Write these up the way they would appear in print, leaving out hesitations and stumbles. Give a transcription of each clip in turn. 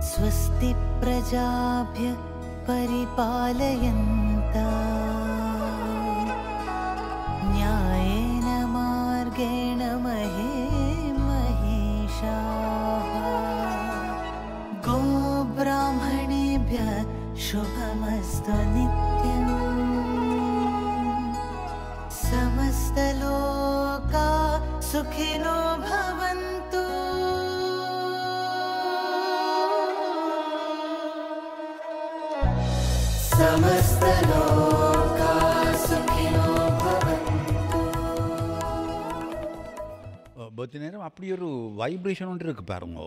स्वस्ति प्रजाभ्यः परिपालयन्तः न्यायेन मार्गेण महिषाः गोब्राह्मणेभ्यः शुभमस्तु नित्यम् समस्तलोकाः सुखिनो भवन्तु समस्तलोकाः सुखिनो भवन्तु. பர்த்டே நேரம் அப்படி ஒரு வைப்ரேஷன் ஒன்று இருக்குது பாருங்க.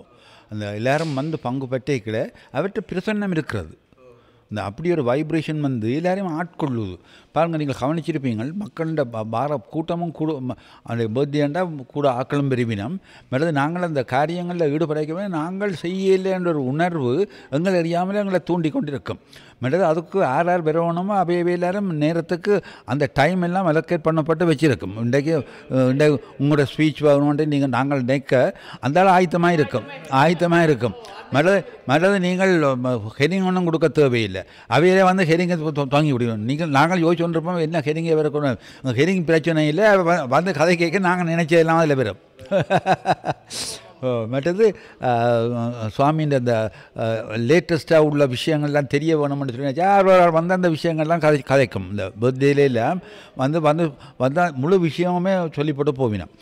அந்த எல்லாரும் வந்து பங்கு பெற்றேக்கில் அவர்கிட்ட பிரசன்னம் இருக்கிறது. இந்த அப்படி ஒரு வைப்ரேஷன் வந்து எல்லாரையும் ஆட்கொள்ளுது பாருங்கள். நீங்கள் கவனிச்சிருப்பீங்கள் மக்கள்கிட்ட பார கூட்டமும் கூட அந்த பர்த்டேண்டா கூட ஆக்களும் பெருவினம் மற்றது நாங்கள் அந்த காரியங்களில் ஈடுபடைக்கவே நாங்கள் செய்யலைன்ற ஒரு உணர்வு எங்களை அறியாமலே எங்களை தூண்டி கொண்டிருக்கும். மற்றது அதுக்கு யார் யார் பெறணுமோ அவையவே எல்லாரும் நேரத்துக்கு அந்த டைம் எல்லாம் அலோகேட் பண்ணப்பட்டு வச்சுருக்கும். இன்றைக்கு உங்களோட ஸ்பீச் வரணுன்ட்டு நீங்கள் நாங்கள் நினைக்க அந்த ஆயத்தமாக இருக்கும். மற்றது நீங்கள் ஹெரிங் ஒன்றும் கொடுக்க தேவையில்லை. அவையிலே வந்து ஹெரிங்கை தொங்கி விடுவோம். நாங்கள் யோசிச்சு கொண்டிருப்போம் என்ன ஹெரிங்கை வரக்கூடாது. ஹெரிங் பிரச்சனை இல்லை. வந்து கதை கேட்க நாங்கள் நினைச்சதெல்லாம் அதில் வரும். மற்றது சுவாமியின் அந்த லேட்டஸ்ட்டாக உள்ள விஷயங்கள்லாம் தெரிய வேணும்னு சொல்லி யார் வந்து அந்த விஷயங்கள்லாம் கதைக்கும். இந்த பர்த்டேலாம் வந்தால் முழு விஷயமுமே சொல்லிப்பட்டு போவினோம்.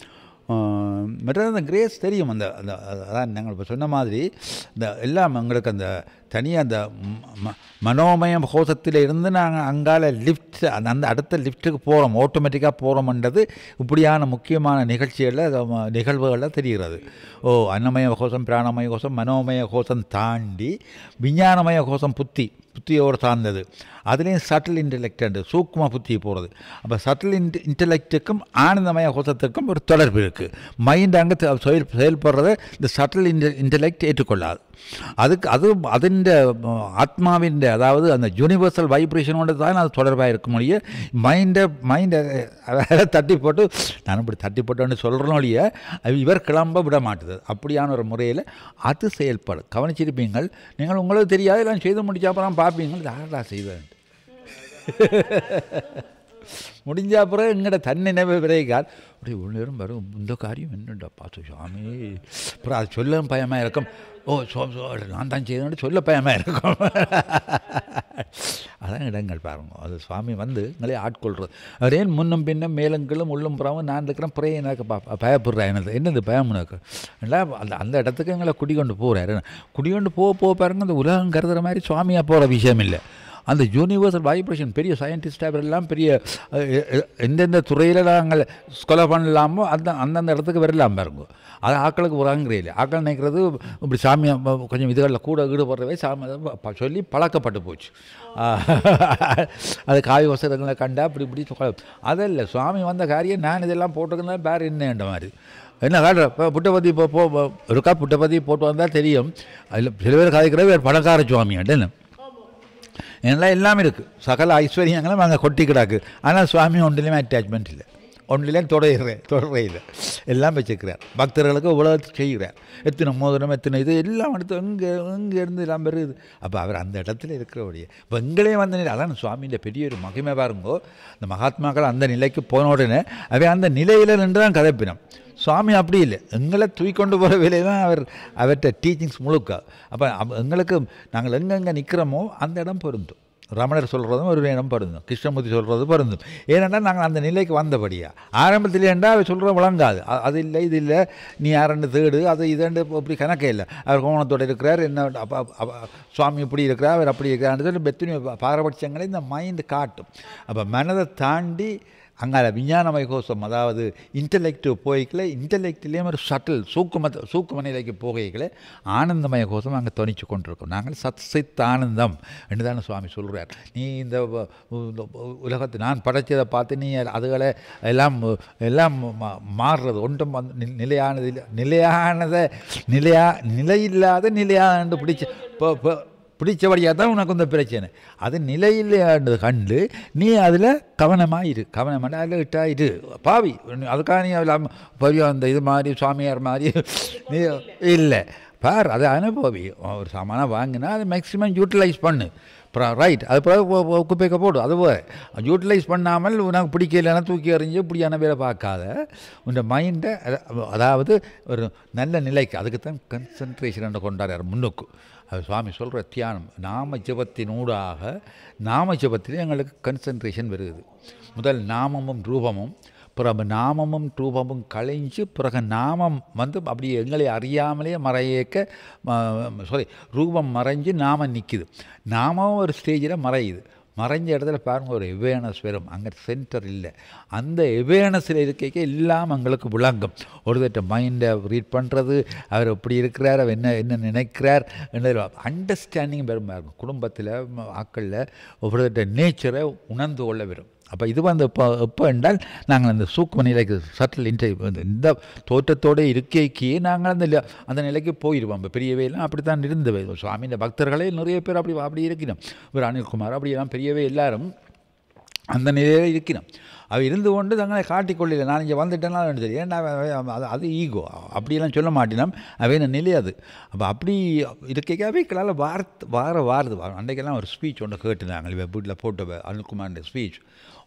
மற்றது அந்த கிரேஸ் தெரியும். அதான் நாங்கள் இப்போ சொன்ன மாதிரி இந்த எல்லாம் எங்களுக்கு அந்த தனியாக அந்த மனோமய கோஷத்தில் இருந்து நாங்கள் அங்கால லிஃப்ட் அந்த அடுத்த லிஃப்ட்டுக்கு போகிறோம், ஆட்டோமேட்டிக்காக போகிறோம்ன்றது இப்படியான முக்கியமான நிகழ்வுகளில் தெரிகிறது. அன்னமய கோஷம், பிராணமய கோஷம், மனோமய கோஷம் தாண்டி விஞ்ஞானமய கோஷம் புத்தியோடு சார்ந்தது. அதுலேயும் சட்டில் இன்டெலெக்ட் சூக்கும புத்தி போகிறது. அப்போ சட்டில் இன்டெலெக்டுக்கும் ஆனந்தமய கோஷத்துக்கும் ஒரு தொடர்பு இருக்குது. மைண்ட் அங்கே செயல்படுறத இந்த சட்டில் இன்டெலெக்ட் ஏற்றுக்கொள்ளாது. அதின் ஆத்மாவின் அதாவது அந்த யூனிவர்சல் வைப்ரேஷனோடு தான் அது தொடர்பாக இருக்க முடியும். மைண்டை தட்டி போட்டு நான் இப்படி தட்டி போட்டோன்னு சொல்கிறோம் இல்லையா, இவர் கிளம்ப விட மாட்டுது. அப்படியான ஒரு முறையில் அது செயல்படும். கவனிச்சிருப்பீங்கள் நீங்கள். உங்களுக்கு தெரியாது எல்லாம் செய்து முடிச்சா அப்புறம் பார்ப்பீங்கள் யாரா செய்வேன் முடிஞ்ச அப்புறம் எங்கள்ட தன்னினைவு விரைகால் அப்படி உள்ளேரும் வரும். இந்த காரியம் என்னண்டா பார்த்து சுவாமி அப்புறம் அது சொல்ல பயமாக இருக்கும். நான் தான் செய்யணும்னு சொல்ல பயமாக இருக்கும். அதான் இடங்கள் பாருங்க. அது சுவாமி வந்து எங்களே ஆட்கொள்கிறது. அவர் ஏன் முன்னும் பின்னும் மேலங்களும் உள்ளும் புறாவும் நான் இருக்கிறேன் புறைய எனக்கு பயப்படுறேன். என்னது பயம் எனக்கு இல்லை. அந்த இடத்துக்கு எங்களை குடிக்கொண்டு போகிறாரு. குடிக்கொண்டு போக பாருங்க. அந்த உலகம் கருதுகிற மாதிரி சுவாமியாக போகிற விஷயம் இல்லை. அந்த யூனிவர்சல் வைப்ரேஷன் பெரிய சயின்டிஸ்டாக எல்லாம் பெரிய எந்தெந்த துறையில் நாங்கள் ஸ்கொலை பண்ணலாமோ அந்தந்த இடத்துக்கு வரலாம் பாருங்க. அது ஆக்களுக்கு உலகங்கிறீங்க. ஆக்கள் நினைக்கிறது இப்படி சாமியை கொஞ்சம் இதுகளில் கூட ஈடுபடுறவே சாமி சொல்லி பழக்கப்பட்டு போச்சு. அது காவி வசதங்களை கண்டா இப்படி அதில் சுவாமி வந்த காரியம் நான் இதெல்லாம் போட்டுக்கிறதா வேறு என்னன்ற மாதிரி என்ன காட்டுற. இப்போ புட்டபதி இருக்கா புட்டபதி போட்டு வந்தால் தெரியும். அதில் சில பேர் கதைக்கிற வேறு பணக்கார சுவாமியாண்டுன்னு எல்லாம் எல்லாமே இருக்குது. சகல ஐஸ்வர்யங்களும் அங்கே கொட்டி கிடாக்கு. ஆனால் சுவாமி ஒன்றிலையுமே அட்டாச்மெண்ட் இல்லை, ஒன்றிலையும் தொடரே இல்லை. எல்லாம் வச்சுக்கிறார். பக்தர்களுக்கு உலகத்தை செய்கிறார். எத்தனை மோதிரம் எத்தனை இது எல்லாம் எடுத்து இருந்து எல்லாம் பெறுது. அப்போ அவர் அந்த இடத்துல இருக்கிறபடியே இப்போ எங்களையும் அந்த நிலை. அதான் சுவாமியின் பெரிய ஒரு மகிமை பாருங்கோ. இந்த மகாத்மாக்கள் அந்த நிலைக்கு போன உடனே அவை அந்த நிலையில் நின்று தான் கதைப்பினோம். சுவாமி அப்படி இல்லை. எங்களை தூக்கிக்கொண்டு போகிற வேலையை தான் அவர்கிட்ட டீச்சிங்ஸ் முழுக்க. அப்போ எங்களுக்கு நாங்கள் எங்கெங்கே நிற்கிறோமோ அந்த இடம் பொருந்தும். ரமணர் சொல்கிறதும் ஒரு இடம் பொருந்தும், கிருஷ்ணமூர்த்தி சொல்கிறது பொருந்தும். ஏனென்னா நாங்கள் அந்த நிலைக்கு வந்தபடியா. ஆரம்பத்தில் ஏண்டா அவர் சொல்கிற விளங்காது. அது இல்லை இது இல்லை நீ யாருன்னு தேடு அது இதண்டு இப்படி கணக்கே இல்லை. அவர் கோணத்தோடு இருக்கிறார். என்ன சுவாமி இப்படி இருக்கிறார் அவர் அப்படி இருக்கிறார். பெத்தனி பாரபட்சங்களை இந்த மைண்டு காட்டும். அப்போ மனதை தாண்டி அங்கே விஞ்ஞானமய கோஷம் அதாவது இன்டலெக்டிவ் போய்க்கல. இன்டலெக்ட்லேயும் ஒரு சட்டில் சூக்கும நிலைக்கு போகைகளை ஆனந்தமய கோஷம் அங்கே துணிச்சு கொண்டிருக்கோம். நாங்கள் சத் ஆனந்தம் என்று தானே சுவாமி சொல்கிறார். நீ இந்த உலகத்தை நான் படைச்சதை பார்த்து நீ அதுகளை எல்லாம் மாறுறது ஒன்றும் நிலையில்லாத நிலையாண்டு பிடிச்சபடியாக தான் உனக்கு இந்த பிரச்சனை. அது நிலையில்லையாண்டது கண்டு நீ அதில் கவனமாக அதில் இட்டாயிரு பாவி. அதுக்காக நீ பெரிய அந்த இது மாதிரி சுவாமியார் மாதிரி நீ இல்லை. பார் அதை அனுபவி. ஒரு சாமானாக வாங்கினா அதை மேக்ஸிமம் யூட்டிலைஸ் பண்ணு. அப்புறம் ரைட் அது பிறகு குப்பைக்க போடு. அது யூட்டிலைஸ் பண்ணாமல் உனக்கு பிடிக்கலைன்னா தூக்கி எறிஞ்சு இப்படியான வேலை பார்க்காத. உன் மைண்டை அதாவது ஒரு நல்ல நிலைக்கு அதுக்கு தான் கன்சன்ட்ரேஷன் கொண்டாடுறார் முன்னுக்கு. அது சுவாமி சொல்கிற தியானம் நாம ஜபத்தினூடாக நாம ஜபத்திலே எங்களுக்கு கன்சன்ட்ரேஷன் வருது. முதல் நாமமும் ரூபமும், பிறகு நாமமும் ரூபமும் களைஞ்சு பிறகு நாமம் வந்து அப்படி எங்களை அறியாமலே மறையேக்க ரூபம் மறைஞ்சு நாமம் நிற்கிது. நாமம் ஒரு ஸ்டேஜில் மறையுது. மறைஞ்ச இடத்துல பாருங்கள் ஒரு அவேர்னஸ் வரும். அங்கே சென்டர் இல்லை. அந்த அவேர்னஸில் இருக்க எல்லாம் எங்களுக்கு விளங்கும். ஒருத்தட்ட மைண்டை ரீட் பண்ணுறது, அவர் எப்படி இருக்கிறார், அவர் என்ன நினைக்கிறார் என்ற அண்டர்ஸ்டாண்டிங் பெரும் இருக்கும். குடும்பத்தில் ஆக்களில் ஒவ்வொருத்தட்ட நேச்சரை உணர்ந்து கொள்ள வரும். அப்போ இது வந்து எப்போ என்றால் நாங்கள் அந்த சூக்கும நிலைக்கு சட்டில் இந்த தோற்றத்தோடு இருக்கைக்கே நாங்கள் அந்த நிலைக்கு போயிடுவோம். இப்போ பெரியவையெல்லாம் அப்படி தான் இருந்தவை. சுவாமியின் பக்தர்களே நிறைய பேர் அப்படி இருக்கணும். ஒரு அனில்குமார் அப்படியெல்லாம் பெரியவை எல்லாரும் அந்த நிலையில் இருக்கணும். அவள் இருந்து கொண்டு தங்களை காட்டிக்கொள்ளல. நான் இங்கே வந்துட்டேன்னா சரி, ஏன்னா அது ஈகோ அப்படியெல்லாம் சொல்ல மாட்டினோம். அவைன நிலை அது. அப்போ அப்படி இருக்கைக்கு அவைகளால் வாருது. அன்றைக்கெல்லாம் ஒரு ஸ்பீச் ஒன்று கேட்டுனாங்க. இவ வீட்டில் போட்ட அனில்குமார் ஸ்பீச்.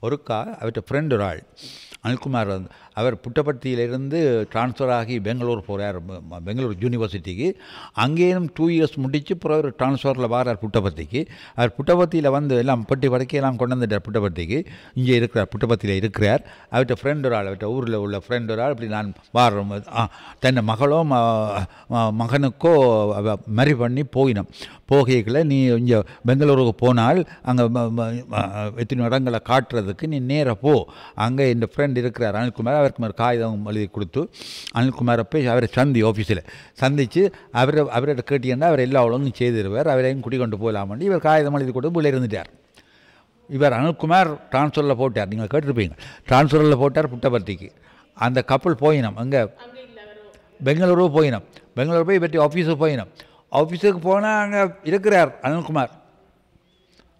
ஒருக்கா அவர்கிட்ட ஃப்ரெண்ட் ஒரு ஆள் அனில்குமார் வந்து அவர் புட்டபர்த்தியிலிருந்து ட்ரான்ஸ்ஃபர் ஆகி பெங்களூர் போகிறார், பெங்களூர் யூனிவர்சிட்டிக்கு. அங்கேயும் 2 இயர்ஸ் முடித்து அப்புறம் ஒரு ட்ரான்ஸ்ஃபரில் வாரார் புட்டபர்த்திக்கு. அவர் புட்டபர்த்தியில் வந்து எல்லாம் பட்டி வடக்கையெல்லாம் கொண்டு வந்துட்டார் புட்டபர்த்திக்கு. இங்கே இருக்கிறார், புட்டபர்த்தியில் இருக்கிறார். அவர்கிட்ட ஃப்ரெண்ட் ஒரு ஆள், அவர்கிட்ட ஊரில் உள்ள ஃப்ரெண்ட் ஒரு ஆள் இப்படி நான் வாரோம் தன்னை மகளோ மகனுக்கோ மரி பண்ணி போயினோம். போகைகளை நீ இங்கே பெங்களூருக்கு போனால் அங்கே எத்தனை இடங்களை காட்டுறதுக்கு நீ நேராக போ. அங்கே இந்த ஃப்ரெண்ட் இருக்கிறார் அனில்குமார். அவருக்கு ஒரு காகிதம் எழுதி கொடுத்து அனில்குமாரை போய் அவரை ஆஃபீஸில் சந்தித்து அவர்கிட்ட கேட்டீங்கன்னா அவர் எல்லா ஒழுங்கும் செய்திருவார். அவரையும் குடி கொண்டு போகலாமண்டி இவர் காகிதம் எழுதி கொடுத்து உள்ளே இருந்துட்டார். இவர் அனில்குமார் ட்ரான்ஸ்ஃபரில் போட்டார். நீங்கள் கேட்டிருப்பீங்க. ட்ரான்ஸ்ஃபரில் போட்டார் புட்டபர்த்திக்கு. அந்த கப்பல் போயினோம். அங்கே பெங்களூரு போயினோம். பெங்களூர் போய் பற்றி ஆஃபீஸுக்கு போயினோம். ஆஃபீஸுக்கு போனால் அங்கே இருக்கிறார்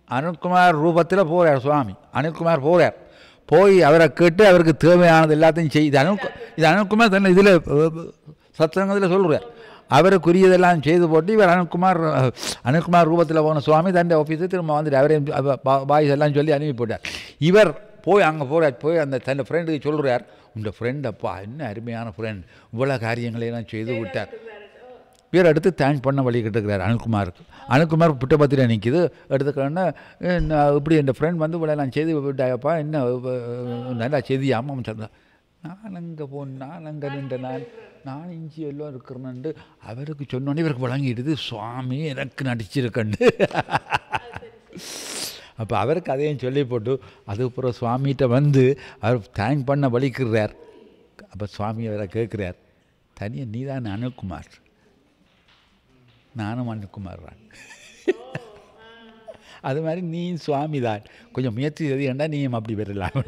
அனில்குமார் ரூபத்தில் போகிறார் சுவாமி. அனில்குமார் போகிறார். போய் அவரை கேட்டு அவருக்கு தேவையானது எல்லாத்தையும் இது அனில்குமார் தன்னை இதில் சத்சங்கத்தில் சொல்கிறார். அவருக்குரியதெல்லாம் செய்து போட்டு இவர் அனில்குமார் ரூபத்தில் போன சுவாமி தன் ஆஃபீஸுக்கு திரும்ப வந்துட்டு அவரையும் பாய்ஸ் எல்லாம் சொல்லி அனுப்பி போட்டார். இவர் போய் அங்கே போகிறார். போய் அந்த தன் ஃப்ரெண்டுக்கு சொல்கிறார், உங்கள் ஃப்ரெண்ட் அப்பா என்ன அருமையான ஃப்ரெண்ட், இவ்வளோ காரியங்களையெல்லாம் செய்து விட்டார். பேர் எடுத்து தேங்க் பண்ண வழி கிட்டுக்கிறார் அனில்குமாருக்கு. அனில்குமார் புட்டபத்தியில் நிற்கிது. எடுத்துக்கன்னா இப்படி என் ஃப்ரெண்ட் வந்து இவ்வளோ நான் செய்து விட்டாயப்பா, என்ன நல்லா செய்தியாமல் சொன்னா. நான் அங்கே நான் அங்கே நின்ற நான் இஞ்சி எல்லாம் இருக்கிறேன்னு அவருக்கு சொன்னோன்னே இவருக்கு வழங்கிடுது. சுவாமி எனக்கு நடிச்சிருக்கண்டு. அப்போ அவருக்கு அதையும் சொல்லி போட்டு அதுக்கப்புறம் சுவாமிகிட்ட வந்து அவர் தேங்க் பண்ண வலிக்கிறார். அப்போ சுவாமி அவரை கேட்குறார், தனியாக நீ தான் அனில்குமார், நானும் அனில்குமார் தான். அது மாதிரி நீ சுவாமி தான், கொஞ்சம் முயற்சி செய்து ஏண்டா நீயும் அப்படி வரலாம்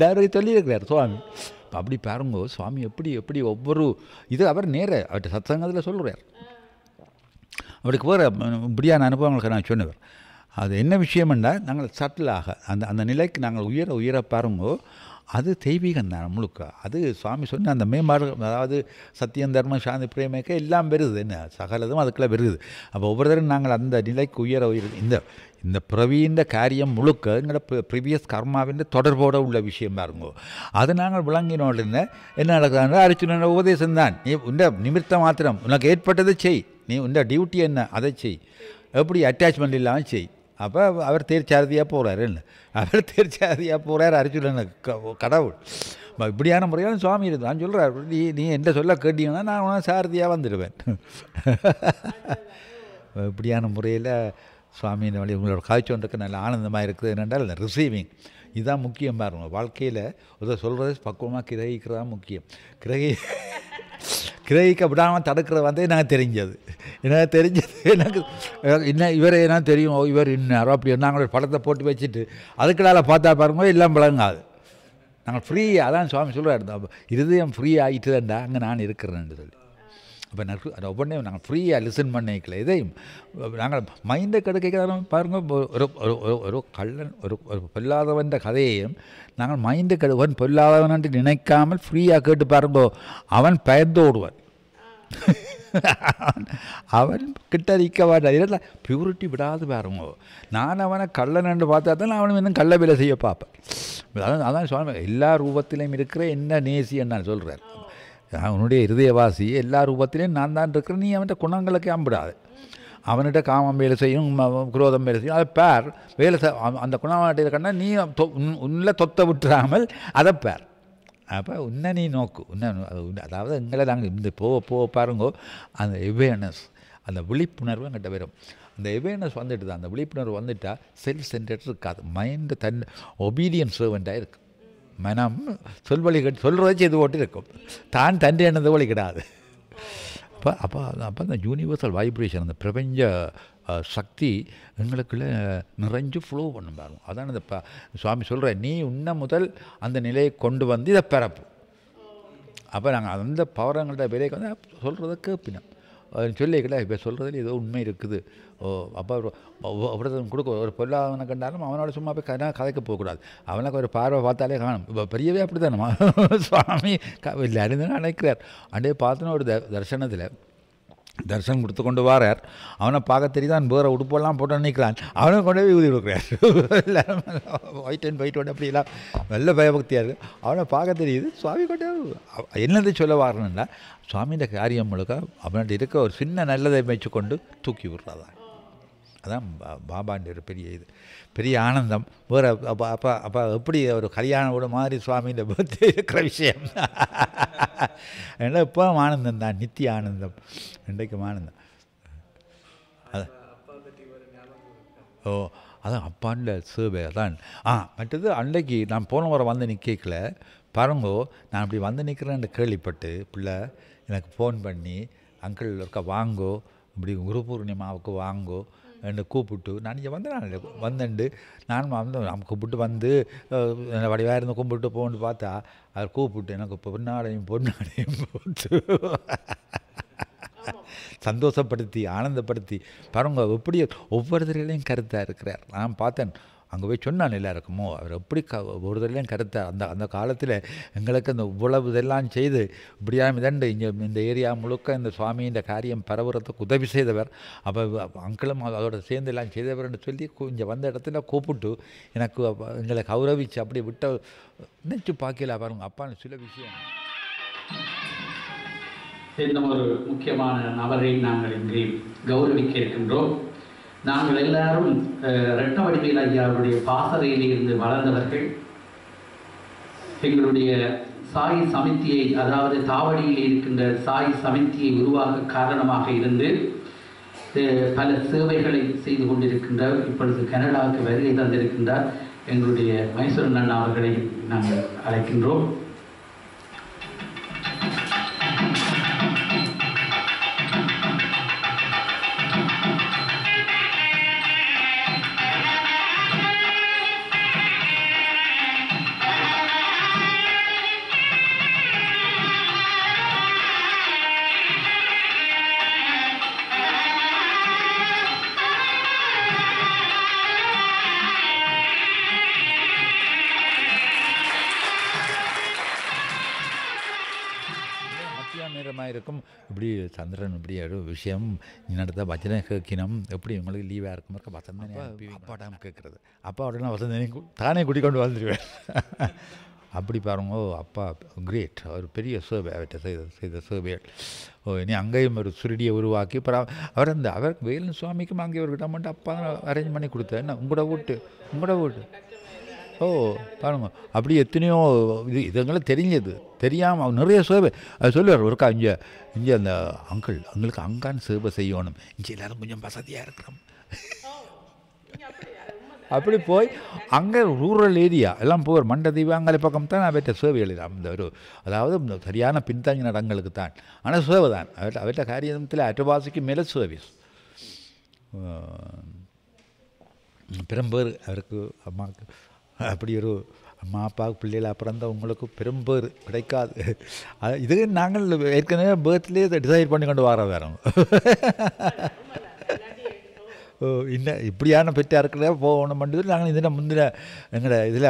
அவருக்கு சொல்லியிருக்கிறார் சுவாமி. இப்போ அப்படி பாருங்கோ சுவாமி எப்படி ஒவ்வொரு இது அவர் நேர அவர்கிட்ட சத்சங்கத்தில் சொல்கிறார். அவருக்கு வேறு இப்படியான அனுபவங்களுக்கு நான் சொன்னவர். அது என்ன விஷயம்னா நாங்கள் சட்டிலாக அந்த நிலைக்கு நாங்கள் உயர பாருங்கோ, அது தெய்வீகம் தான் முழுக்க. அது சுவாமி சொன்ன அந்த மேம்பாடு, அதாவது சத்தியம் தர்மம் சாந்தி பிரேமிக்க எல்லாம் வருது, என்ன சகலதும் அதுக்குள்ளே வருது. அப்போ ஒவ்வொருத்தரும் நாங்கள் அந்த நிலைக்கு உயர இந்த பிரவீண்ட காரியம் முழுக்க எங்களோட ப்ரீவியஸ் கர்மாவின் தொடர்போடு உள்ள விஷயம் பாருங்கோ. அது நாங்கள் விளங்கினோடனே என்ன நடக்குதுன்னா அர்ஜுனனோட உபதேசம் தான். நீ உண்ட நிமித்தம் மாத்திரம் உனக்கு ஏற்பட்டதை செய், நீ உண்ட டியூட்டி என்ன அதை செய், எப்படி அட்டாச்மெண்ட் இல்லாமல் செய். அப்போ அவர் தேர்ச்சாரதியாக போகிறார். என்ன அவர் தேர்ச்சாரதியாக போகிறார் அர்ஜுனன் கடவுள். இப்படியான முறையான சுவாமி இருக்கு. நான் சொல்கிறார், நீ என்ன சொல்ல கேட்டீங்கன்னா நான் உனக்கு சாரதியாக வந்துடுவேன். இப்படியான முறையில் சுவாமியின் வழி உங்களோட காய்ச்சொன்றுக்கு நல்ல ஆனந்தமாக இருக்குது. என்னென்றால் இந்த ரிசீவிங் இதுதான் முக்கியம் பாருங்க. வாழ்க்கையில் ஒரு சொல்கிறது பக்குவமாக கிரகிக்கிறதா முக்கியம். கிரகிக்க விடாமல் தடுக்கிறது வந்து எனக்கு தெரிஞ்சது எனக்கு என்ன இவரை என்ன தெரியும், இவர் இன்னாரோ அப்படி நாங்கள் படத்தை போட்டு வச்சுட்டு அதுக்கடால பார்த்தா பாருங்க எல்லாம் விளங்காது. நாங்கள் ஃப்ரீயாக அதான் சுவாமி சொல்கிறார், இருதயம் ஃப்ரீ ஆகிட்டுதான்டா அங்கே நான் இருக்கிறேன்னு சொல்லி. அப்போ அதை ஒவ்வொன்றே நாங்கள் ஃப்ரீயாக லிசன் பண்ணிக்கல. இதையும் நாங்கள் மைண்டை கெடுக்க பாருங்கள். ஒரு கள்ளன் ஒரு பொல்லாதவன் கதையையும் நாங்கள் மைண்டை கெடுவன் பொல்லாதவன் என்று நினைக்காமல் ஃப்ரீயாக கேட்டு பாருங்கோ, அவன் பயந்து ஓடுவான். அவன் கிட்ட நிற்க மாட்டான். இல்லை பியூரிட்டி விடாது பாருங்க. நான் அவனை கள்ளனன்று பார்த்தா தான் அவனும் இன்னும் கள்ள வேலை செய்ய பார்ப்பேன். அதான் சுவாமி எல்லா ரூபத்திலையும் இருக்கிற என்ன நேசி நான் சொல்கிறார். அவனுடைய இருதயவாசி எல்லா ரூபத்திலையும் நான் தான் இருக்கிறேன். நீ அவன்கிட்ட குணங்களுக்கு அம்பிடாது. அவன்கிட்ட காமம் வேலை செய்யும், குரோதம் வேலை செய்யும். அதை பேர் வேலை அந்த குணமாட்டியில் கண்டா நீ உன்னில் தொத்த விட்டுறாமல் அதை பேர். அப்போ உன்னை நீ நோக்கு. அதாவது எங்களை நாங்கள் இந்த போக பாருங்கோ அந்த அவேர்னஸ், அந்த விழிப்புணர்வு எங்கிட்ட வரும். அந்த அவேர்னஸ் வந்துட்டு தான், அந்த விழிப்புணர்வு வந்துட்டால் செல்ஃப் சென்டர்ட் இருக்காது. மைண்டு தன் ஒபீடியன்ஸ் சர்வெண்ட்டாக இருக்கும். மனம் சொல்வழி சொல்கிறத செய்து போட்டு இருக்கும். தான் தன் எண்ணது வழி கிடாது. அப்போ அந்த யூனிவர்சல் வைப்ரேஷன், அந்த பிரபஞ்ச சக்தி எங்களுக்குள்ளே நிறைஞ்சு ஃப்ளோ பண்ணும் பாருங்க. அதான் இந்த சுவாமி சொல்கிறேன், நீ உன்ன முதல் அந்த நிலையை கொண்டு வந்து இதை பிறப்பு. அப்போ நாங்கள் அந்த பவரங்கள்ட்ட விலைக்கு வந்து சொல்கிறத கேட்பினோம். சொல்லிக்கல இப்போ சொல்கிறதுல ஏதோ உண்மை இருக்குது. அப்போ விரதம் கொடுக்க ஒரு பொருளாதாரனை கண்டாலும் அவனோட சும்மா போய் கதைக்க போகக்கூடாது. அவனுக்கு ஒரு பார்வை பார்த்தாலே காணும். இப்போ பெரியவே அப்படி தானம்மா சுவாமி எல்லாரும் தான் நினைக்கிறார். அண்டே பார்த்தோன்னா ஒரு தரிசனம் கொடுத்து கொண்டு வரார். அவனை பார்க்க தெரியுதான், வேறு உடுப்பெல்லாம் போட்டு நிற்கிறான். அவனை கொண்டு போய் ஊதி கொடுக்குறார். எல்லாரும் ஒயிட் அண்ட் ஒயிட் அப்படிலாம் நல்ல பயபக்தியாக இருக்குது. அவனை பார்க்க தெரியுது. சுவாமி கொண்டு என்னது சொல்ல வரணுன்னா, சுவாமியின் காரியம் முழுக்க அவன்கிட்ட இருக்க ஒரு சின்ன நல்லதை வச்சு கொண்டு தூக்கி விடுறதா. அதான் பாபாண்ட ஒரு பெரிய ஆனந்தம். வேறு அப்போ எப்படி ஒரு கல்யாணம் விட மாதிரி சுவாமியின் பர்த்டே இருக்கிற விஷயம். ஏன்னா இப்போ ஆனந்தம் தான், நித்திய ஆனந்தம், இன்றைக்கும் ஆனந்தம். அதான் அதான் அப்பாண்ட சேவை அதான். மற்றது அன்றைக்கு நான் போன முறை வந்து நிற்கல பாருங்கோ, நான் அப்படி வந்து நிற்கிறேன்னு கேள்விப்பட்டு பிள்ளை எனக்கு ஃபோன் பண்ணி, அங்கிள் இருக்க வாங்கோ, இப்படி குரு பூர்ணிமாவுக்கு வாங்கோ என்னை கூப்பிட்டு, நான் இங்கே வந்துண்டு நான் வந்து கூப்பிட்டு வந்து வடிவாக இருந்து கும்பிட்டு போகணுன்னு பார்த்தா அவர் கூப்பிட்டு எனக்கு பொன்னாடையும் போட்டு சந்தோஷப்படுத்தி ஆனந்தப்படுத்தி பாருங்க. எப்படி ஒவ்வொருத்தரையிலையும் கருத்தாக இருக்கிறார். நான் பார்த்தேன் அங்கே போய் சொன்னான் எல்லாருக்குமோ அவர் எப்படி ஒருத்தரையிலையும் கருத்தார். அந்த காலத்தில் எங்களுக்கு அந்த இவ்வளவு இதெல்லாம் செய்து இப்படியாக இதண்டு இந்த ஏரியா முழுக்க இந்த சுவாமியின் காரியம் பரவுறதுக்கு உதவி செய்தவர். அப்போ அங்கிளும் அதோட சேர்ந்து எல்லாம் செய்தவர்னு சொல்லி இங்கே வந்த இடத்துல கூப்பிட்டு எனக்கு எங்களை கௌரவிச்சு அப்படி விட்ட நினச்சி பார்க்கல பாருங்க. அப்பான்னு சில விஷயம். இன்னும் ஒரு முக்கியமான நபரை நாங்கள் இங்கே கௌரவிக்க இருக்கின்றோம். நாங்கள் எல்லாரும் ரட்னவடிவேல் ஐயாவுடைய பாசறையில் இருந்து வளர்ந்தவர்கள். எங்களுடைய சாய் சமித்தியை, அதாவது தாவடியில் இருக்கின்ற சாய் சமித்தியை உருவாக்க காரணமாக இருந்து பல சேவைகளை செய்து கொண்டிருக்கின்றார். இப்பொழுது கனடாவுக்கு வருகை தந்திருக்கின்றார் எங்களுடைய மைசூரன் அண்ணா அவர்களை நாங்கள் அழைக்கின்றோம். இருக்கும். இப்படி சந்திரன் இப்படி ஒரு விஷயம் நடத்த பஜனை கேட்கணும், எப்படி உங்களுக்கு லீவாக இருக்கும் இருக்க வசந்தனே அப்பாடாமல் கேட்குறது. அப்பா உடனே வசந்தனே தானே கூட்டிக்கொண்டு வந்துடுவேன். அப்படி பாருங்க. அப்பா கிரேட், ஒரு பெரிய சேவை அவர்கிட்ட செய்த சேவைகள். இனி அங்கேயும் ஒரு சுருடியை உருவாக்கி அவர் அவருக்கு வேலன் சுவாமிக்கும் அங்கே ஒரு கிட்ட மட்டும் அப்பா அரேஞ்ச் பண்ணி கொடுத்தேன். என்ன உங்களோட வீட்டு பாருங்க. அப்படி எத்தனையோ இதுங்களும் தெரிஞ்சது தெரியாமல் நிறைய சேவை அது சொல்லுவார். ஒருக்கா இங்கே அந்த அங்களுக்கு அங்கான் சேவை செய்யணும், இங்கே எல்லோரும் கொஞ்சம் வசதியாக இருக்கிறோம். அப்படி போய் அங்கே ரூரல் ஏரியா எல்லாம் போவார். மண்டதீவு அங்கே பக்கம் தான் அவற்ற சேவைகள் அந்த ஒரு அதாவது சரியான பின்தங்கின இடங்களுக்கு தான். ஆனால் சேவை தான் அவற்ற காரியத்தில் அற்றவாசிக்கு மேலே சர்வீஸ். பெரும்பேர் அவருக்கு அம்மாவுக்கு அப்படி ஒரு அம்மா அப்பாவுக்கு பிள்ளைகளாக பிறந்த உங்களுக்கு பெரும்பேர் கிடைக்காது. இது நாங்கள் ஏற்கனவே பேர்த்லேயே டிசைட் பண்ணி கொண்டு வர வேறோம். இன்னும் இப்படியான பெற்றாக இருக்கிற போகணும் பண்ணுறது நாங்கள் இதில் முந்தின எங்களோட இதில்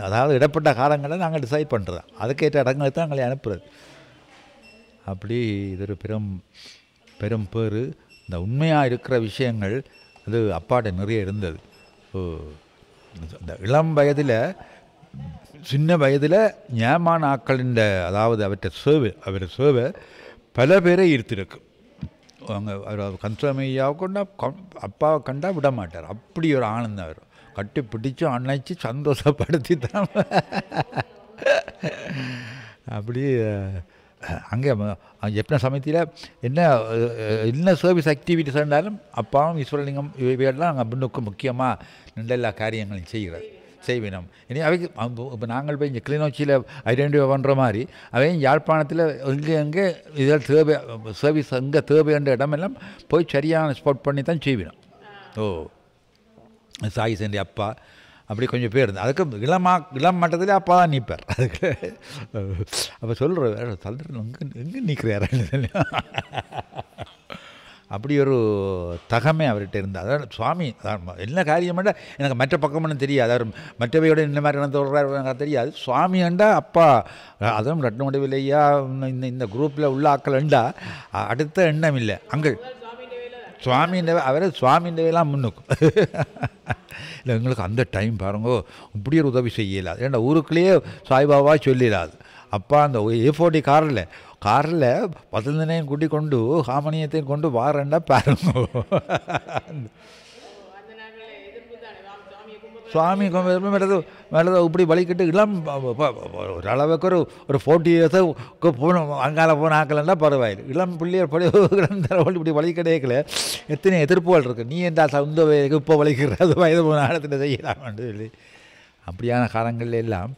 அதாவது இடப்பட்ட காலங்களில் நாங்கள் டிசைட் பண்ணுறது அதுக்கேற்ற இடங்களுக்கு தான் எங்களை அனுப்புறது. அப்படி இது ஒரு பெரும் பேர். இந்த உண்மையாக இருக்கிற விஷயங்கள் அது அப்பாட்ட நிறைய இருந்தது. இந்த இளம் வயதில் சின்ன வயதில் ஞாபமான ஆக்களின் அதாவது அவருடைய சேவை பல பேரை ஈர்த்திருக்கு. அவங்க அவர் கன்சமையாவை கொண்டா அப்பாவை கண்டா விட மாட்டார். அப்படி ஒரு ஆனந்தம் அவர் கட்டி பிடிச்சி அணைச்சி சந்தோஷப்படுத்தி தான் அப்படி அங்கே எப்படின சமயத்தில் என்ன சர்வீஸ் ஆக்டிவிட்டிஸ் இருந்தாலும் அப்பாவும் ஈஸ்வரலிங்கம் இவையெல்லாம் அங்கே முன்னுக்கு முக்கியமாக நல்ல எல்லா காரியங்களும் செய்வினோம். இனி அவைக்கு இப்போ நாங்கள் போய் இங்கே கிளிநொச்சியில் ஐடென்டிஃபை பண்ணுற மாதிரி அவையும் யாழ்ப்பாணத்தில் எங்கே இதில் சர்வீஸ் எங்கே தேவைன்ற இடமெல்லாம் போய் சரியான ஸ்பாட் பண்ணி தான் செய்வினோம். சாய் சென்றி அப்பா அப்படி கொஞ்சம் பேர் இருந்தது. அதுக்கு இளம் மட்டத்தில் அப்பா தான் நிற்பார். அதுக்கு அப்போ சொல்கிற தள்ளுற எங்கே நிற்கிறார் அப்படி ஒரு தகமை அவர்கிட்ட இருந்தால். அதாவது சுவாமி என்ன காரியம்டா எனக்கு மற்ற பக்கம்னு தெரியாது. அவர் மற்றவையோட இந்த மாதிரி என்ன சொல்கிறார் எனக்கு தெரியாது. சுவாமி ஏண்டா அப்பா அதுவும் ரத்னமுடிவில்லையா இந்த குரூப்பில் உள்ள ஆக்கள் ஏண்டா அடுத்த எண்ணம் இல்லை அங்கள் சுவாமியின் வேலாம் முன்னுக்கும் இல்லை. எங்களுக்கு அந்த டைம் பாருங்கோ இப்படி ஒரு உதவி செய்யலாது. ஏன்னா ஊருக்குள்ளேயே சாய்பாபா சொல்லிடாது. அப்பா அந்த A40 காரில் 15 கூட்டி கொண்டு ஹாமனியத்தையும் கொண்டு வாரண்டா பாருங்க. சுவாமி மேலே இப்படி வலிக்கிட்டு இளம் ஓரளவுக்கு ஒரு 40 years போகணும். அங்கால போன ஆக்கலன்னா பரவாயில்லை. இளம் பிள்ளையர் இப்படி வலி கிடைக்கல. எத்தனை எதிர்ப்புகள் இருக்குது. நீ என்ன சொந்த வயதுக்கு இப்போ வலிக்கிறது வயது போன ஆழத்தில் செய்யலாம்னு சொல்லி அப்படியான காலங்கள் எல்லாம்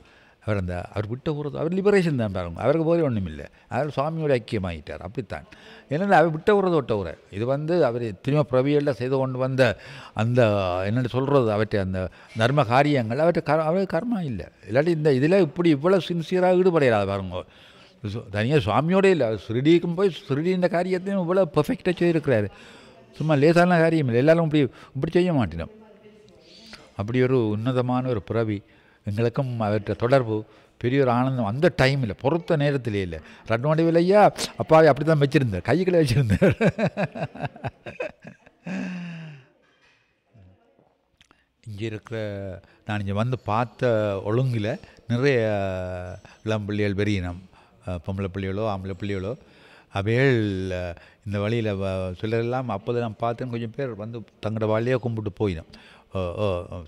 அவர் விட்ட ஊர் அவர் லிபரேஷன் தான் பாருங்க. அவருக்கு போய் ஒன்றும் இல்லை. அவர் சுவாமியோட ஐக்கியமாகிட்டார். அப்படித்தான். ஏன்னா அவர் விட்ட ஊரது விட்ட ஊரை இது அவர் திரும்ப பிரவியலில் செய்து கொண்டு வந்த அந்த என்னென்னு சொல்கிறது அவற்றை அந்த தர்ம காரியங்கள் அவருக்கு கர்மா இல்லை. இல்லாட்டி இந்த இதில் இப்படி இவ்வளோ சின்சியராக ஈடுபடையாது பாருங்க. தனியாக சுவாமியோடய இல்லை. ஸ்ரீடிக்கும் போய் ஸ்ரீடின்ற காரியத்தையும் இவ்வளோ பர்ஃபெக்டாக செய்திருக்கிறாரு. சும்மா லேசான காரியம் இல்லை. எல்லாரும் இப்படி செய்ய மாட்டினோம். அப்படி ஒரு உன்னதமான ஒரு பிறவி எங்களுக்கும் அவற்றை தொடர்பு பெரிய ஒரு ஆனந்தம். அந்த டைமில் பொறுத்த நேரத்திலே இல்லை. ரத்னவடிவிலையா அப்பாவை அப்படி தான் வச்சுருந்தார். கைகளை வச்சுருந்தார். இங்கே இருக்கிற நான் இங்கே வந்து பார்த்த ஒழுங்கில் நிறைய இளம் பிள்ளைகள் பெரியனம் பொம்பளை பிள்ளைகளோ ஆம்பளை பிள்ளைகளோ அவைகள் இந்த வழியில் சிலரெல்லாம் அப்போது நான் பார்த்தேன். கொஞ்சம் பேர் வந்து தங்களோட வழியாக கும்பிட்டு போயினோம்.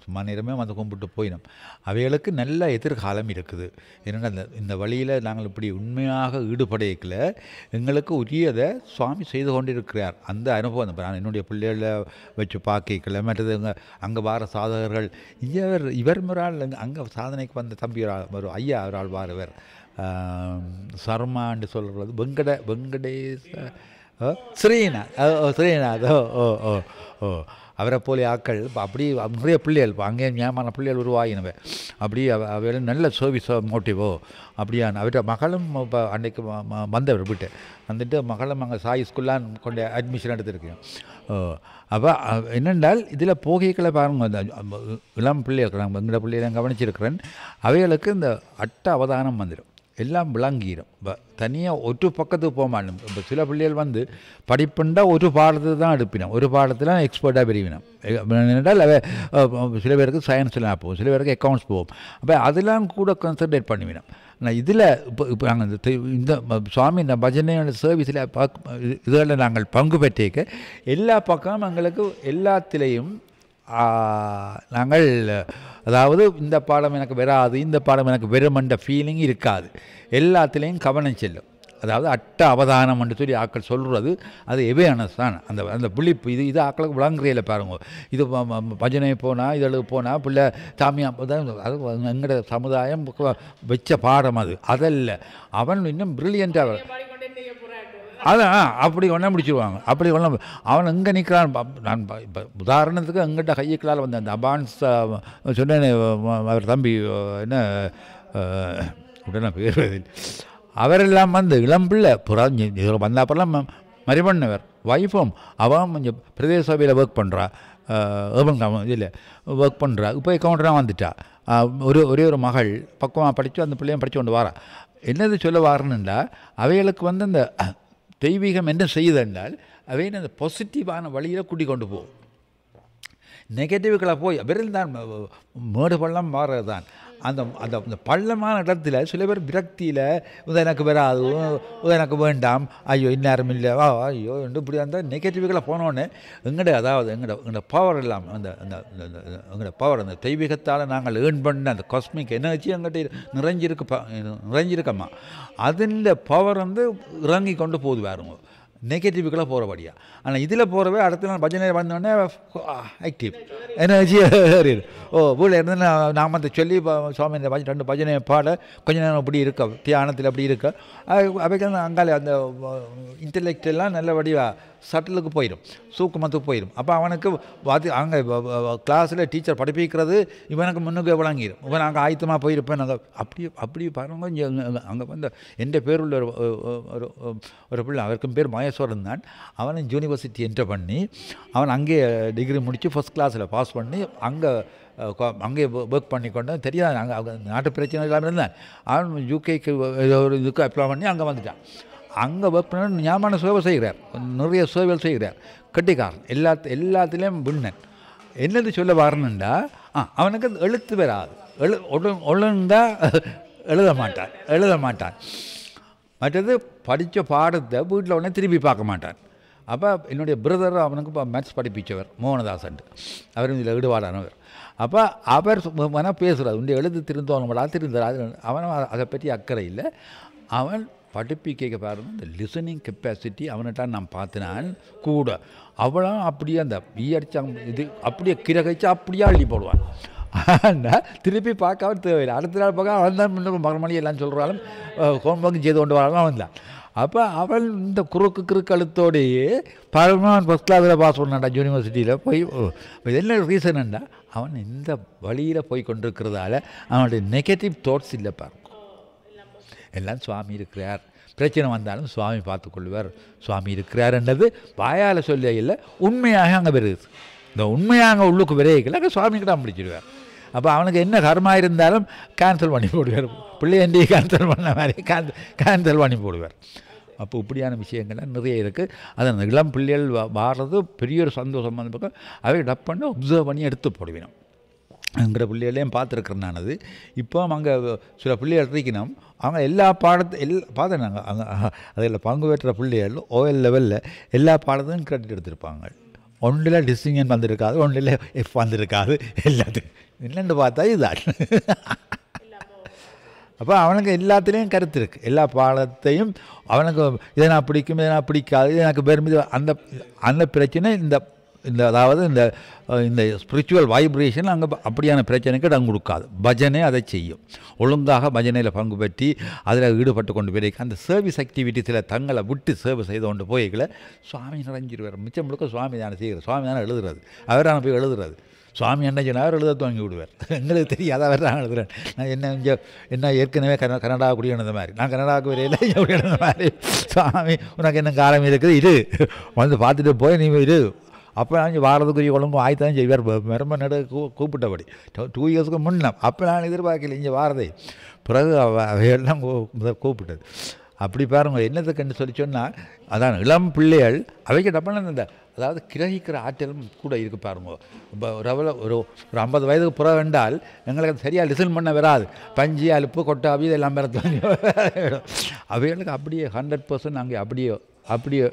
சும்மா நேரமே வந்து கும்பிட்டு போயினோம். அவைகளுக்கு நல்ல எதிர்காலம் இருக்குது. ஏன்னா இந்த வழியில் நாங்கள் இப்படி உண்மையாக ஈடுபடையக்கில் எங்களுக்கு உரியதை சுவாமி செய்து கொண்டிருக்கிறார். அந்த அனுபவம் நான் என்னுடைய பிள்ளைகளை வச்சு பார்க்கல. மற்றது அங்கே வார சாதகர்கள் இவர் முறால் அங்கே சாதனைக்கு வந்த தம்பி ஒரு ஐயா ஒரு ஆள் வாரவர் சர்மான்னு சொல்கிறது வெங்கடேச ஸ்ரீநாத் அவரை போல ஆக்கள் அப்படி நிறைய பிள்ளைகள் அங்கே ஞாபகமான பிள்ளைகள் உருவாகினவை. அப்படி அவையில் நல்ல சர்வீஸோ மோட்டிவோ அப்படியான அவர்கிட்ட மகளும் இப்போ அன்றைக்கு வந்தவர் விட்டு வந்துட்டு மகளும் அங்கே சாய் ஸ்கூல்லாம் கொண்டு அட்மிஷன் எடுத்துருக்கேன். அப்போ என்னென்றால் இதில் போகைகளை பாருங்க. இந்த இளம் பிள்ளைகள் நாங்கள் எங்களோட பிள்ளைகளை கவனிச்சிருக்கிறேன். அவைகளுக்கு இந்த அவதானம் வந்துடும். எல்லாம் விளங்கிடும். இப்போ தனியாக ஒரு பக்கத்துக்கு போக மாட்டோம். இப்போ சில பிள்ளைகள் வந்து படிப்புண்டா ஒரு பாடத்தை தான் எடுப்பினோம். ஒரு பாடத்தில் எக்ஸ்பர்ட்டாக பெரியவினோம். என்னென்றால் சில பேருக்கு சயின்ஸில் போகும், சில பேருக்கு அக்கௌண்ட்ஸ் போகும். அப்போ அதெல்லாம் கூட கான்சன்ட்ரேட் பண்ணிவினோம். நான் இதில் இப்போ நாங்கள் இந்த சுவாமி இந்த பஜனையோட சர்வீஸில் இதில் நாங்கள் பங்கு பெற்றேக்க எல்லா பக்கமும் எங்களுக்கு எல்லாத்திலையும் நாங்கள் அதாவது இந்த பாடம் எனக்கு வராது இந்த பாடம் எனக்கு வெறுமன்ற ஃபீலிங் இருக்காது. எல்லாத்துலேயும் கவனம் செல்லும். அதாவது அவதானம் என்று சொல்லி ஆக்கள் சொல்கிறது அது அவேர்னஸ் தான். அந்த விழிப்பு இது ஆக்களுக்கு விளங்குறையில் பாருங்க. இது பஜனை போனால் இதழுக்கு போனால் பிள்ளை சாமியா அது எங்களோட சமுதாயம் வச்ச பாடம் அதல்ல. அவன் இன்னும் பிரில்லியண்ட்டாக அதான் அப்படி ஒன்றா முடிச்சுடுவாங்க. அப்படி ஒன்றா அவன் எங்கே நிற்கிறான். நான் இப்போ உதாரணத்துக்கு எங்கிட்ட கையக்களால் வந்து அந்த அபான்ஸ் சொன்னேன் அவர் தம்பி என்ன உடனே பேர் அவரெல்லாம் வந்து இளம்பிள்ளை வந்த அப்புறம் மறிபண்ணவர் வைஃபும் அவன் கொஞ்சம் பிரதேச சபையில் ஒர்க் பண்ணுறா. இதில் ஒர்க் பண்ணுறா. இப்போ கவுண்டராக வந்துட்டா. ஒரே ஒரு மகள் பக்குவமாக படித்து அந்த பிள்ளையும் படித்து கொண்டு வரா. என்னது சொல்ல வாரணுண்டா அவைகளுக்கு வந்து அந்த தெய்வீகம் என்ன செய்யுதென்றால் அவை அந்த பாசிட்டிவான வழியில் கூட்டி கொண்டு போகும். நெகட்டிவ்களை போய் விரல் தான் மேடு பள்ளம் மாறுறது தான். அந்த அந்த அந்த பள்ளமான இடத்துல சில பேர் விரக்தியில் இது எனக்கு வராது, இது எனக்கு வேண்டாம், ஐயோ இந்நேரம் இல்லை, ஐயோ இப்படி அந்த நெகட்டிவ்களை போனோடனே எங்களோட பவர் எல்லாம் அந்த அந்த எங்களோட பவர் அந்த தெய்வீகத்தால் நாங்கள் ஏர்ன் பண்ண அந்த காஸ்மிக் எனர்ஜி எங்கிட்ட நிறைஞ்சிருக்கம்மா அதில் பவர் வந்து இறங்கி கொண்டு போகுது வேறுங்க நெகட்டிவ்களை போகிறபடியா. ஆனால் இதில் போகிறவே அடுத்த நாள் பஜனை வந்தோடனே ஆக்டிவ் எனர்ஜி ஏறிடு. வீட்டில் இருந்து நாம் அதை சொல்லி சுவாமி இந்த 2 பஜனையை பாட கொஞ்ச நேரம் அப்படி இருக்க தியானத்தில் அப்படி இருக்க அவைக்கு அங்காலே அந்த இன்டெலெக்டெல்லாம் நல்லபடியாக சட்டிலுக்கு போயிடும், சூக்குமத்துக்கு போயிடும். அப்போ அவனுக்கு அங்கே கிளாஸில் டீச்சர் படிப்பிக்கிறது இவனுக்கு முன்னுக்கு விளங்கிடும். இவன் அங்கே ஆயத்தமாக போயிருப்பேன். நாங்கள் அப்படி பாருங்க. அங்கே வந்து எந்த பேர் உள்ள ஒரு பிள்ளை, அவருக்கும் பேர் மகேஸ்வரன் தான். அவனை யூனிவர்சிட்டி என்டர் பண்ணி அவன் அங்கே டிகிரி முடித்து ஃபஸ்ட் கிளாஸில் பாஸ் பண்ணி அங்கே ஒர்க் பண்ணி கொண்டு தெரியாது. அங்கே நாட்டு பிரச்சனை இல்லாமல் இருந்தான். அவன் யூகேக்கு ஒரு இதுக்கு அப்ளை பண்ணி அங்கே வந்துட்டான். அங்கே ஒர்க் பண்ண ஞாபக சேவை செய்கிறார், நிறைய சேவைகள் செய்கிறார், கட்டிக்காரன், எல்லாத்துலேயும் விண்ணன். என்னது சொல்ல வரணுண்டா அவனுக்கு எழுத்து வராது, ஒழுங்காக எழுத மாட்டான். மற்றது படித்த பாடத்தை வீட்டில் உடனே திருப்பி பார்க்க மாட்டான். அப்போ என்னுடைய பிரதர் அவனுக்கு இப்போ மேத்ஸ் படிப்பிச்சவர் மோகனதாசன், அவர் இதில் ஈடுபாடானவர். அப்போ அவர் வேணால் பேசுகிறார், உடைய எழுத்து திருந்தோணும்டா திருந்தார். அவனும் அதை பற்றி அக்கறை இல்லை. அவன் படிப்பிக்க பாருங்கள், இந்த லிசனிங் கெப்பாசிட்டி அவன்கிட்ட நான் பார்த்தினான் கூட. அவளும் அப்படியே அந்த அடித்தாங்க இது அப்படியே கிரகிச்சு அப்படியே அள்ளி போடுவான். ஆனால் திருப்பி பார்க்க தேவையில்லை. அடுத்த நாள் பார்க்க அவன் தான் முன்னுக்கு மறுமணி எல்லாம் சொல்கிறாலும் ஹோம்ஒர்க் செய்து கொண்டு வரலாம் அவன் தான். அப்போ அவள் இந்த குறுக்கழுத்தோடையே பரமான் ஃபஸ்ட் கிளாஸில் பாஸ் பண்ணான்டா யூனிவர்சிட்டியில் போய். என்ன ரீசன்டா அவன் இந்த வழியில் போய் கொண்டிருக்கிறதால அவனுடைய நெகட்டிவ் தாட்ஸ் இல்லை பாருங்க. எல்லாம் சுவாமி இருக்கிறார், பிரச்சனை வந்தாலும் சுவாமி பார்த்துக்கொள்வார், சுவாமி இருக்கிறார்ன்றது வாயால் சொல்ல இல்லை, உண்மையாக அங்கே வருது. இந்த உண்மையாக உள்ளுக்கு விரைக்கல அங்கே சுவாமிக்கிட்ட பிடிச்சிடுவார். அப்போ அவனுக்கு என்ன கர்மா இருந்தாலும் கேன்சல் பண்ணி போடுவார். பிள்ளையண்டி கேன்சல் பண்ண மாதிரி கேன்சல் பண்ணி போடுவார். அப்போ இப்படியான விஷயங்கள்லாம் நிறைய இருக்குது. அதை இளம் பிள்ளைகள் வாடுறது பெரிய ஒரு சந்தோஷம். அந்த பக்கம் அவை டப் பண்ணி ஒப்சர்வ் பண்ணி எடுத்து போடுவினோம். எங்கிற பிள்ளைகளையும் பார்த்துருக்குறேன் நான். அது இப்போ அங்கே சில பிள்ளைகள் இருக்கணும், அவங்க எல்லா பார்த்தேன் நாங்கள் அங்கே அதில் பங்கு பெற்ற பிள்ளைகள் ஓஎல் லெவலில் எல்லா பாடத்தையும் கிரெடிட் எடுத்திருப்பாங்க. ஒன்றில் டிஸ்டிங்ஷன் வந்திருக்காது, ஒன்றில் எஃப் வந்திருக்காது, எல்லாத்துக்கும் என்னென்னு பார்த்தா இதுதான். அப்போ அவனுக்கு எல்லாத்துலேயும் கருத்து இருக்குது. எல்லா பாடத்தையும் அவனுக்கு இதை நான் பிடிக்கும், இதை நான் பிடிக்காது, எனக்கு பெருமிது அந்த பிரச்சனை இந்த அதாவது இந்த ஸ்பிரிச்சுவல் வைப்ரேஷன் அங்கே அப்படியான பிரச்சனைக்கு இடம் கொடுக்காது. பஜனை அதை செய்யும். ஒழுங்காக பஜனையில் பங்கு பெற்றி அதில் ஈடுபட்டு கொண்டு போயிருக்க அந்த சர்வீஸ் ஆக்டிவிட்டீஸில் தங்களை விட்டு சேவை செய்து கொண்டு போய்களை சுவாமி நிறைஞ்சிருவார். மிச்சம் முழுக்க சுவாமி தானே செய்கிறார், சுவாமி தானே எழுதுறது, அவரான போய் எழுதுறது. சுவாமி என்ன சொன்னால் அவர் எழுத துவங்கி விடுவார். எங்களுக்கு தெரியாத அவர் தான் எழுதுறேன். நான் என்ன ஏற்கனவே கனடா குடியிருந்த மாதிரி, நான் கனடாவுக்கு வரையில் எழுந்த மாதிரி, சுவாமி உனக்கு என்ன காலம் இருக்குது, இது வந்து பார்த்துட்டு போய் நீ இது அப்போ நான் வாரதுக்குரிய ஒழுங்கும் ஆயத்தான் செய்வார். மெரம்ப நடு கூப்பிட்டபடி 2 இயர்ஸுக்கு முன்னே அப்போ நான் எதிர்பார்க்கல இங்கே வாரதை. பிறகு அவையெல்லாம் கூப்பிட்டது. அப்படி பாருங்கள் என்னத்துக்குன்னு சொல்லி சொன்னால் அதான் இளம் பிள்ளைகள் அவைக்கு டப்பான இந்த அதாவது கிரகிக்கிற ஆற்றலும் கூட இருக்குது பாருங்க. இப்போ ஒரு 50 வயதுக்கு புற வேண்டால் எங்களுக்கு சரியாக லிசன் பண்ண வராது. பஞ்சு அலுப்பு கொட்டாவி இதெல்லாம் பிறத்து அவைகளுக்கு அப்படியே 100% அங்கே அப்படியே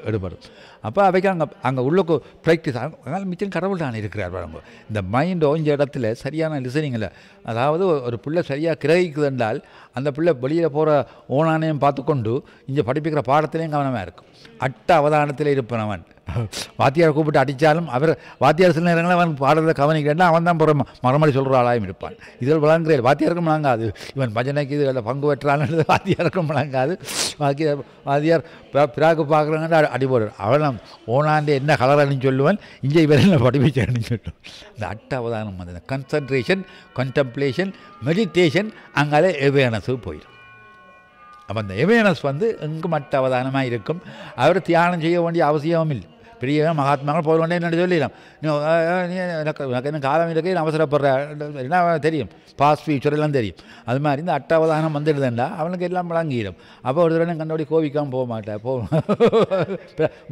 எடுபடும். அப்போ அவைக்கு அங்கே உள்ளுக்கு ப்ராக்டிஸ் அதனால் மிச்சம் கடவுள் தான் இருக்கிறார் பாருங்க. இந்த மைண்ட் ஓஞ்ச இடத்துல சரியான லிசனிங்கில் அதாவது ஒரு பிள்ளை சரியாக கிரகிக்குது என்றால் அந்த பிள்ளை வெளியில் போகிற ஓனானையும் பார்த்துக்கொண்டு இங்கே படிப்பிக்கிற பாடத்திலையும் கவனமாக இருக்கும். அட்ட அவதானத்தில் இருப்பான் அவன். வாத்தியார் கூப்பிட்டு அடித்தாலும் அவர் வாத்தியார் சில நேரங்களில் அவன் பாடத்தை கவனிக்கிறேன்னா அவன் தான் போகிற மறுமொழி சொல்கிற ஆளாயும் இருப்பான். இதில் விளங்குறேன் வாத்தியாருக்கும் விளங்காது. இவன் பஜனைக்கு இதில் பங்கு பெற்றான்னு வாத்தியாருக்கும் விளங்காது. வாத்தியார் பிராக்கு பார்க்குறாங்க அடி போடுறார். அவன் ஓனாண்டு என்ன கலரான்னு சொல்லுவான், இங்கே இவரெல்லாம் படிப்பிச்சான்னு சொல்லுவான். இந்த அட்ட அவதானம் அந்த கன்சன்ட்ரேஷன், கண்டம்ப்ளேஷன், மெடிடேஷன் அங்காலே அவேர்னஸு போயிடும். அப்போ அந்த அவேர்னஸ் வந்து எங்கும் மட்ட அவதானமாக இருக்கும். அவர் தியானம் செய்ய வேண்டிய அவசியமும் இல்லை. பெரிய மகாத்மாக்கள் போக வேண்டிய என்ன சொல்லிடலாம் நீ எனக்கு என்ன காலம் இருக்கு நான் அவசரப்படுற என்ன தெரியும் பாஸ்ட் ஃபியூச்சர் எல்லாம் தெரியும். அது மாதிரி இந்த அட்டாவதானம் வந்துடுதுண்டா அவனுக்கு எல்லாம் விளங்கிடும். அப்போ ஒரு தடவை கண்டபடி கோவிக்காமல் போக மாட்டேன்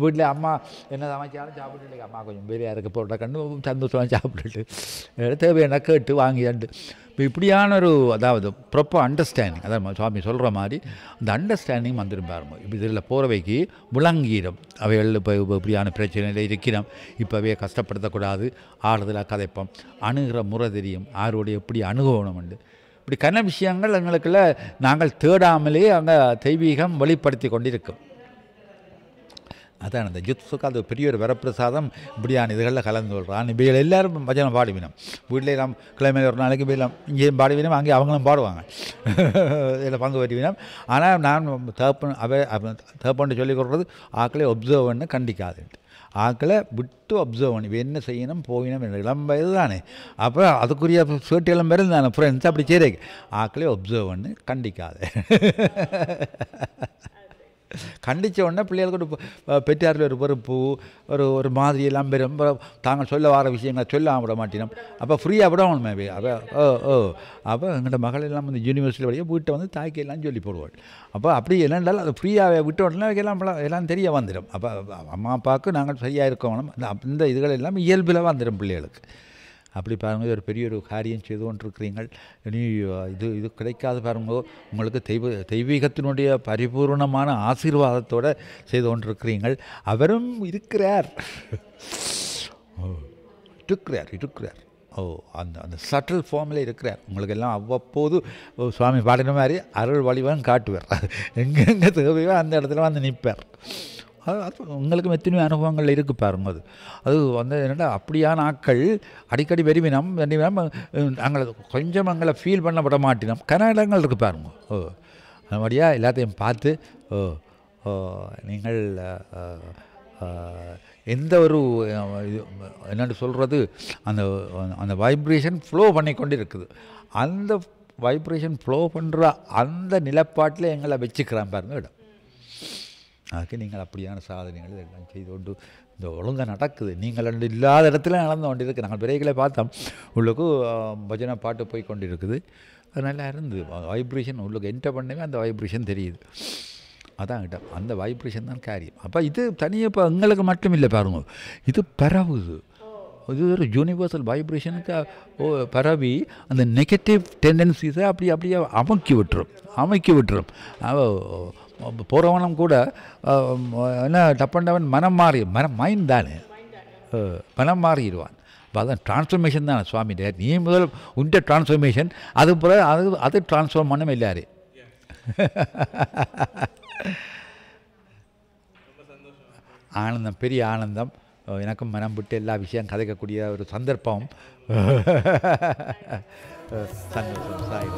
வீட்டில் அம்மா என்ன சமைச்சாலும் சாப்பிட்டுட்டு அம்மா கொஞ்சம் வேலையாக இருக்க போட்ட கண்டு சந்தோஷமாக சாப்பிட்டுட்டு தேவையான கேட்டு வாங்கிட்டு இப்போ இப்படியான ஒரு அதாவது ப்ராப்பர் அண்டர்ஸ்டாண்டிங் அதான் சுவாமி சொல்கிற மாதிரி அந்த அண்டர்ஸ்டாண்டிங் வந்துடும் பாருங்க. இப்போ இதில் போகிறவைக்கு விளங்கிடும் அவைகள் இப்போ இப்படியான பிரச்சனையில் இருக்கிறோம் இப்போவே கஷ்டப்படுத்தக்கூடாது ஆறுதலாக கதைப்போம் அணுகிற முறை தெரியும் யாரோடைய எப்படி அணுகணும் உண்டு இப்படி கன விஷயங்கள் எங்களுக்குள்ள நாங்கள் தேடாமலே அங்கே தெய்வீகம் வெளிப்படுத்தி கொண்டிருக்கும். அதான் அந்த ஜுத்ஸுக்கு அது பெரிய ஒரு வரப்பிரசாதம் இப்படியான இதுகளில் கலந்து கொள்கிறான். இப்போ எல்லோரும் பஜனை பாடுவினோம் வீட்டில் எல்லாம் கிழமையில் ஒரு நாளைக்கு போயெல்லாம் இங்கேயும் பாடுவினோம் அங்கே அவங்களும் பாடுவாங்க இதில் பங்கு பெற்றுவினோம். ஆனால் நான் தேப்பன்னு சொல்லிக் கொடுறது ஆக்களை ஒப்சர்வ் பண்ண கண்டிக்காதுன்ட்டு ஆக்களை விட்டு அப்சர்வ் பண்ணி என்ன செய்யணும் போயினும் என்ற இளம் வயது தானே. அப்போ அதுக்குரிய சேட்டு இளம் பேர் தானே ஃப்ரெண்ட்ஸ் அப்படி சரி ஆக்களே ஒப்சர்வ் பண்ணி கண்டிக்காது. கண்டித்த உடனே பிள்ளைகளுக்கு ஒரு பெற்றாரில் ஒரு பொறுப்பு ஒரு மாதிரி எல்லாம் பெரும் தாங்கள் சொல்ல வர விஷயங்களை சொல்ல விட மாட்டினோம். அப்போ ஃப்ரீயாக விடணும் மேபி அப்போ எங்களோட மகள் எல்லாம் வந்து யூனிவர்சிட்டி வழியாக வீட்டை வந்து தாய்க்கு எல்லாம் சொல்லி போடுவாள். அப்போ அப்படி என்னென்றால் அது ஃப்ரீயாக விட்ட உடனே எல்லாம் தெரிய வந்துடும். அப்போ அம்மா அப்பாவுக்கு நாங்கள் சரியாக இருக்கணும் இந்த இதுகள் எல்லாம் இயல்பில் வந்துடும் பிள்ளைகளுக்கு. அப்படி பாருங்கள் ஒரு பெரிய ஒரு காரியம் செய்து கொண்டிருக்கிறீங்கள். இனி இது கிடைக்காது பாருங்க உங்களுக்கு தெய்வீகத்தினுடைய பரிபூர்ணமான ஆசீர்வாதத்தோடு செய்து கொண்டிருக்கிறீங்கள். அவரும் இருக்கிறார் இருக்கிறார் அந்த சட்டில் ஃபார்மில் இருக்கிறார். உங்களுக்கு எல்லாம் அவ்வப்போது சுவாமி பாடின மாதிரி அருள் வழிவன் காட்டுவார். எங்கெங்கே தேவையோ அந்த இடத்துல வந்து நிற்பார். அது உங்களுக்கும் எத்தனையோ அனுபவங்கள் இருக்குது பாருங்க. அது வந்து என்னென்னா அப்படியான ஆட்கள் அடிக்கடி வெறிவினம் நாங்கள் கொஞ்சம் எங்களை ஃபீல் பண்ண விட மாட்டினோம். கனடங்கள் இருக்குது பாருங்க. அந்த மாதிரியாக எல்லாத்தையும் பார்த்து நீங்கள் எந்த ஒரு என்னென்னு சொல்கிறது அந்த அந்த வைப்ரேஷன் ஃப்ளோ பண்ணி கொண்டு இருக்குது. அந்த வைப்ரேஷன் ஃப்ளோ பண்ணுற அந்த நிலப்பாட்டில் எங்களை வச்சுக்கிறான் பாருங்க இடம். அதுக்கு நீங்கள் அப்படியான சாதனைகள் எல்லாம் செய்து கொண்டு இந்த ஒழுங்காக நடக்குது. நீங்கள் ரெண்டு இல்லாத இடத்துல நடந்து கொண்டு இருக்குது. நாங்கள் பிறகுகளை பார்த்தோம் உள்ளுக்கு பஜனை பாட்டு போய் கொண்டு இருக்குது. அது நல்லா இருந்து வைப்ரேஷன் உள்ளுக்கு என்டர் பண்ணவே அந்த வைப்ரேஷன் தெரியுது. அதான் கிட்ட அந்த வைப்ரேஷன் தான் காரியம். அப்போ இது தனியாக இப்போ எங்களுக்கு மட்டும் இல்லை பாருங்க இது பரவுது. இது ஒரு யூனிவர்சல் வைப்ரேஷனுக்கு பரவி அந்த நெகட்டிவ் டெண்டன்சிஸை அப்படியே அமைக்கி விட்டுரும். போகிறவனும் கூட என்ன டப்பண்டவன் மனம் மைண்ட் தானே மனம் மாறிடுவான். அப்போ அதான் டிரான்ஸ்ஃபர்மேஷன் தானே சுவாமி நீ முதல் உண்ட டிரான்ஸ்ஃபர்மேஷன் அது பிறகு அது டிரான்ஸ்ஃபார்ம் பண்ண எல்லாரு. ஆனந்தம் பெரிய ஆனந்தம். எனக்கும் மனம் விட்டு எல்லா விஷயம் கதைக்கக்கூடிய ஒரு சந்தர்ப்பம். சந்தோஷம் சாய்.